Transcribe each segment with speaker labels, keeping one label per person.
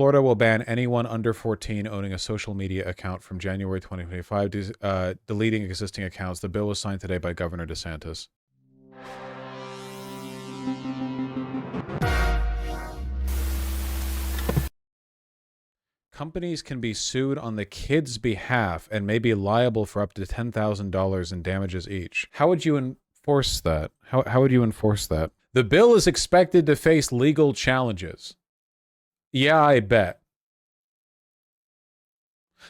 Speaker 1: Florida will ban anyone under 14 owning a social media account from January 2025, deleting existing accounts. The bill was signed today by Governor DeSantis. Companies can be sued on the kids' behalf and may be liable for up to $10,000 in damages each. How would you enforce that? How would you enforce that? The bill is expected to face legal challenges. Yeah, I bet.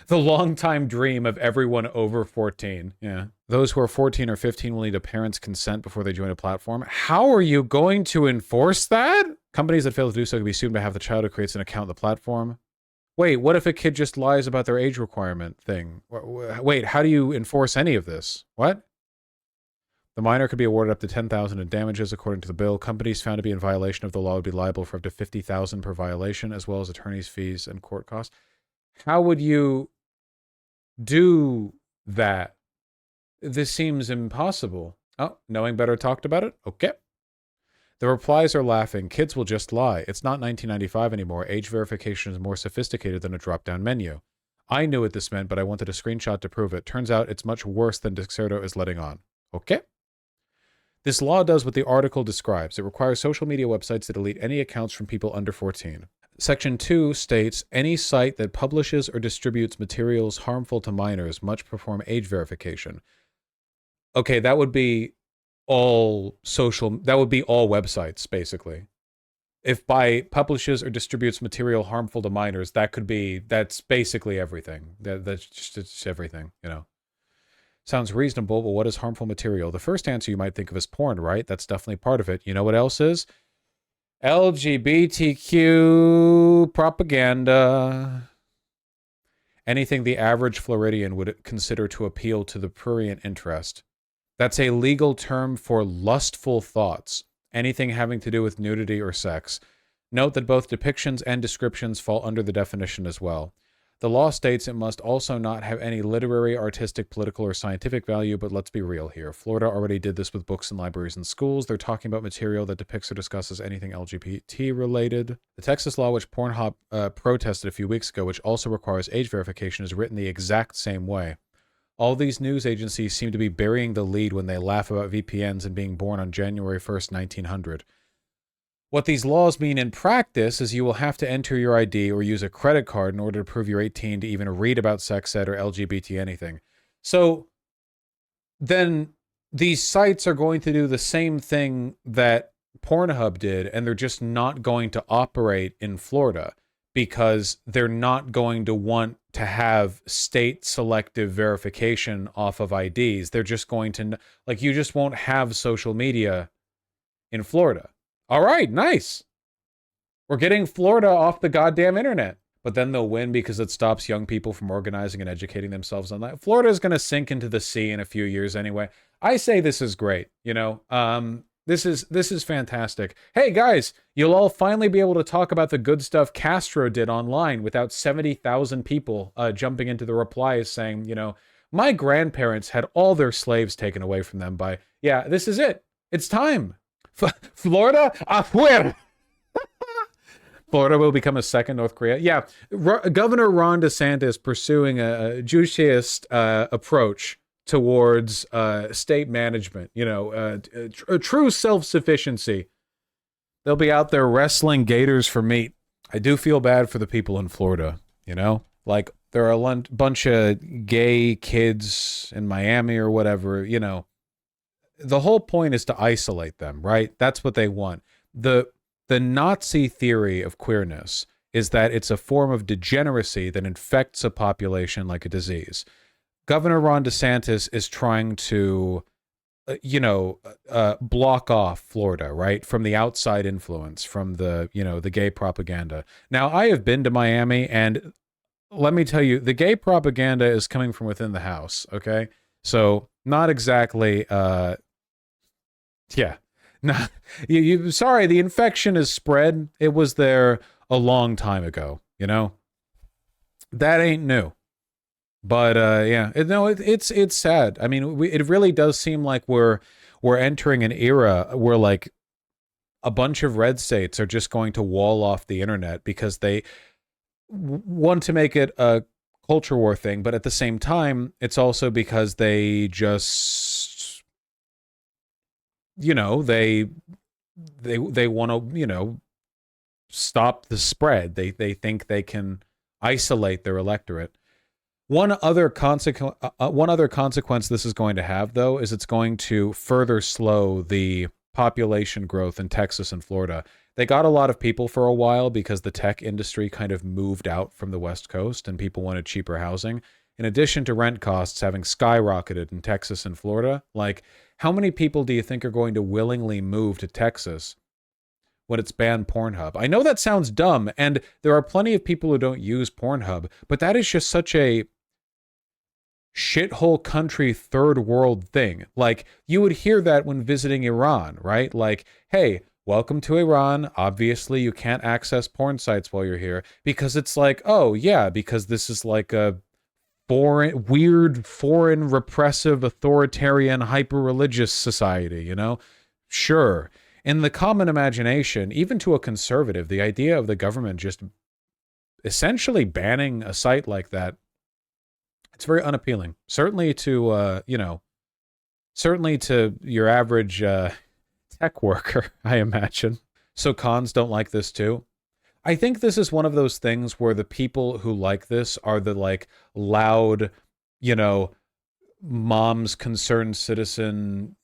Speaker 1: The longtime dream of everyone over 14. Yeah. Those who are 14 or 15 will need a parent's consent before they join a platform. How are you going to enforce that? Companies that fail to do so can be sued on behalf of the child who creates an account on the platform. Wait, what if a kid just lies about their age requirement thing? Wait, how do you enforce any of this? What? The minor could be awarded up to $10,000 in damages, according to the bill. Companies found to be in violation of the law would be liable for up to $50,000 per violation, as well as attorney's fees and court costs. How would you do that? This seems impossible. Oh, knowing better talked about it? Okay. The replies are laughing. Kids will just lie. It's not 1995 anymore. Age verification is more sophisticated than a drop-down menu. I knew what this meant, but I wanted a screenshot to prove it. Turns out it's much worse than Dexerto is letting on. Okay. This law does what the article describes. It requires social media websites to delete any accounts from people under 14. Section 2 states, any site that publishes or distributes materials harmful to minors must perform age verification. Okay, that would be all websites, basically. If by publishes or distributes material harmful to minors, that's basically everything. That's just everything, you know. Sounds reasonable, but what is harmful material? The first answer you might think of is porn, right? That's definitely part of it. You know what else is? LGBTQ propaganda. Anything the average Floridian would consider to appeal to the prurient interest. That's a legal term for lustful thoughts. Anything having to do with nudity or sex. Note that both depictions and descriptions fall under the definition as well. The law states it must also not have any literary, artistic, political, or scientific value, but let's be real here. Florida already did this with books in libraries and schools. They're talking about material that depicts or discusses anything LGBT-related. The Texas law, which Pornhub protested a few weeks ago, which also requires age verification, is written the exact same way. All these news agencies seem to be burying the lead when they laugh about VPNs and being born on January 1st, 1900. What these laws mean in practice is you will have to enter your ID or use a credit card in order to prove you're 18 to even read about sex ed or LGBT anything. So then these sites are going to do the same thing that Pornhub did, and they're just not going to operate in Florida because they're not going to want to have state selective verification off of IDs. They're just going to, like, you just won't have social media in Florida. All right, nice. We're getting Florida off the goddamn internet. But then they'll win because it stops young people from organizing and educating themselves on that. Florida is going to sink into the sea in a few years anyway. I say this is great, you know. This is fantastic. Hey guys, you'll all finally be able to talk about the good stuff Castro did online without 70,000 people jumping into the replies saying, you know, my grandparents had all their slaves taken away from them by, yeah, this is it. It's time. Florida, afuera. Florida will become a second North Korea. Yeah, Governor Ron DeSantis pursuing a Jucheist approach towards state management, you know, a true self-sufficiency. They'll be out there wrestling gators for meat. I do feel bad for the people in Florida, you know? Like, there are a bunch of gay kids in Miami or whatever, you know. The whole point is to isolate them, right? That's what they want. The Nazi theory of queerness is that it's a form of degeneracy that infects a population like a disease. Governor Ron DeSantis is trying to, block off Florida, right? From the outside influence, from the gay propaganda. Now, I have been to Miami, and let me tell you, the gay propaganda is coming from within the house, okay? So, not exactly, yeah. No, sorry, the infection is spread. It was there a long time ago, you know? That ain't new. But yeah, it's sad. I mean, it really does seem like we're entering an era where, like, a bunch of red states are just going to wall off the internet because one, to make it a culture war thing, but at the same time, it's also because they just, you know, they want to, stop the spread. They think they can isolate their electorate. One other consequence this is going to have, though, is it's going to further slow the population growth in Texas and Florida. They got a lot of people for a while because the tech industry kind of moved out from the West Coast and people wanted cheaper housing. In addition to rent costs having skyrocketed in Texas and Florida, like, how many people do you think are going to willingly move to Texas when it's banned Pornhub? I know that sounds dumb, and there are plenty of people who don't use Pornhub, but that is just such a shithole country third world thing. Like, you would hear that when visiting Iran, right? Like, hey, welcome to Iran. Obviously, you can't access porn sites while you're here, because it's like, oh yeah, because this is like a weird, foreign, repressive, authoritarian, hyper-religious society, Sure. In the common imagination, even to a conservative, the idea of the government just essentially banning a site like that, it's very unappealing. Certainly to, certainly to your average tech worker, I imagine. So cons don't like this too. I think this is one of those things where the people who like this are the like loud, mom's concerned citizen,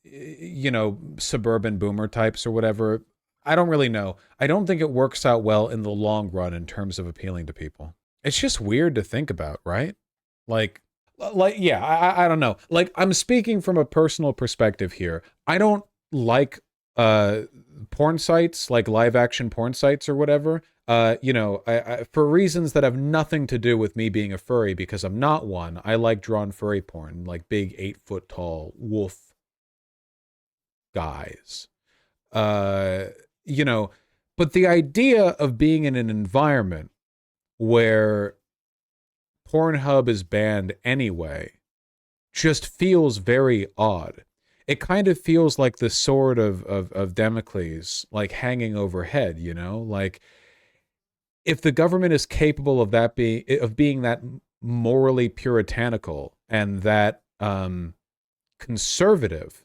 Speaker 1: suburban boomer types or whatever. I don't really know. I don't think it works out well in the long run in terms of appealing to people. It's just weird to think about, right? Like, yeah, I don't know. Like, I'm speaking from a personal perspective here. I don't like porn sites, like live action porn sites or whatever. For reasons that have nothing to do with me being a furry, because I'm not one. I like drawn furry porn, like big 8 foot tall wolf guys. Uh, but the idea of being in an environment where Pornhub is banned anyway just feels very odd. It kind of feels like the sword of Damocles, like hanging overhead, like, if the government is capable of being that morally puritanical and that conservative,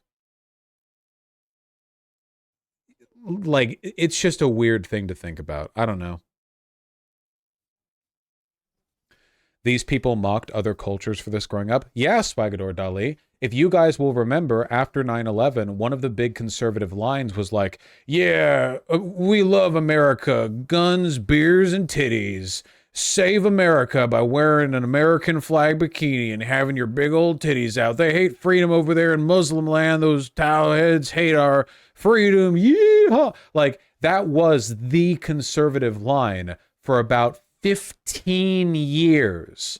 Speaker 1: like, it's just a weird thing to think about. I don't know. These people mocked other cultures for this growing up. Yeah, Spigador Dali. If you guys will remember, after 9/11, one of the big conservative lines was like, yeah, we love America. Guns, beers, and titties. Save America by wearing an American flag bikini and having your big old titties out. They hate freedom over there in Muslim land. Those towel heads hate our freedom. Yeehaw. Like, that was the conservative line for about 15 years.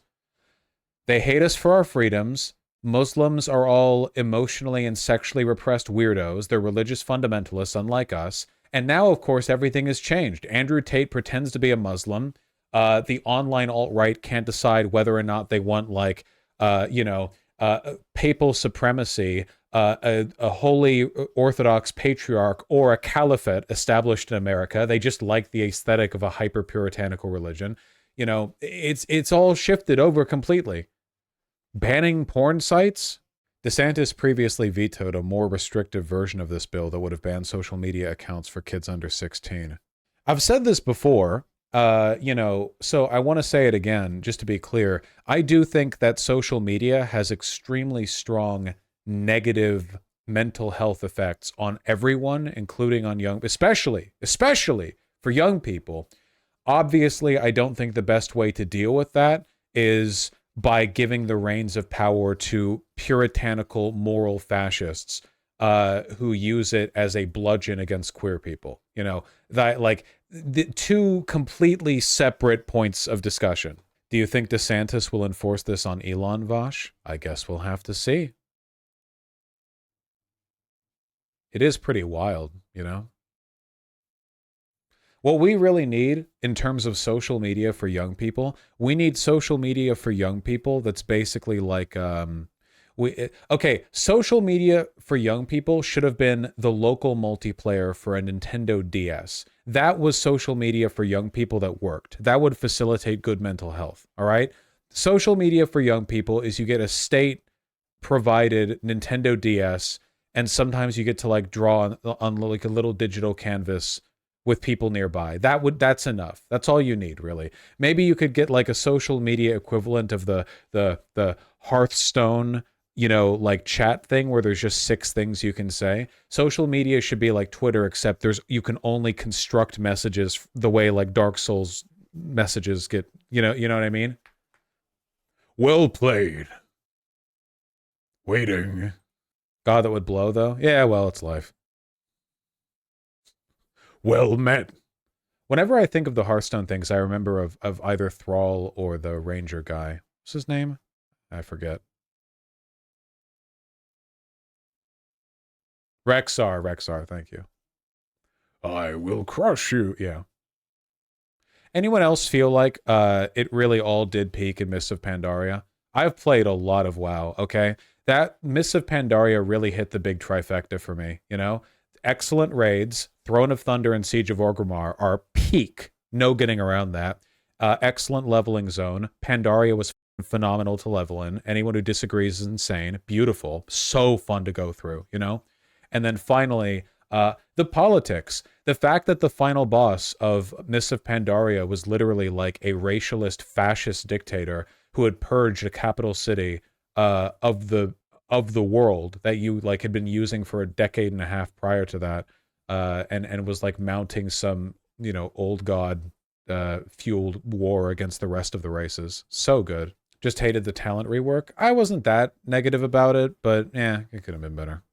Speaker 1: They hate us for our freedoms. Muslims are all emotionally and sexually repressed weirdos. They're religious fundamentalists, unlike us. And now, of course, everything has changed. Andrew Tate pretends to be a Muslim. The online alt-right can't decide whether or not they want, like, papal supremacy, a holy Orthodox patriarch, or a caliphate established in America. They just like the aesthetic of a hyper-puritanical religion. It's all shifted over completely. Banning porn sites? DeSantis previously vetoed a more restrictive version of this bill that would have banned social media accounts for kids under 16. I've said this before, so I want to say it again, just to be clear. I do think that social media has extremely strong negative mental health effects on everyone, including on especially for young people. Obviously, I don't think the best way to deal with that is by giving the reins of power to puritanical moral fascists who use it as a bludgeon against queer people. That, like, the two completely separate points of discussion. Do you think DeSantis will enforce this on Elon, Vosh? I guess we'll have to see. It is pretty wild, What we really need in terms of social media for young people, we need social media for young people that's basically like, Okay, social media for young people should have been the local multiplayer for a Nintendo DS. That was social media for young people that worked. That would facilitate good mental health. All right. Social media for young people is you get a state provided Nintendo DS, and sometimes you get to like draw on like a little digital canvas with people nearby. That's enough. That's all you need, really. Maybe you could get like a social media equivalent of the Hearthstone, like chat thing where there's just 6 things you can say. Social media should be like Twitter, except you can only construct messages the way like Dark Souls messages get, you know what I mean? Well played. Waiting. God, that would blow, though. Yeah, well, it's life. Well met. Whenever I think of the Hearthstone things, I remember of either Thrall or the Ranger guy. What's his name? I forget. Rexar, thank you. I will crush you. Yeah. Anyone else feel like it really all did peak in Mists of Pandaria? I've played a lot of WoW, okay? That Mists of Pandaria really hit the big trifecta for me, you know? Excellent raids. Throne of Thunder and Siege of Orgrimmar are peak. No getting around that. Excellent leveling zone. Pandaria was phenomenal to level in. Anyone who disagrees is insane. Beautiful. So fun to go through, you know? And then finally, the politics. The fact that the final boss of Mists of Pandaria was literally like a racialist fascist dictator who had purged a capital city of the world that you like had been using for a decade and a half prior to that, and was like mounting some old god fueled war against the rest of the races. So good. Just hated the talent rework. I wasn't that negative about it, but yeah, it could have been better.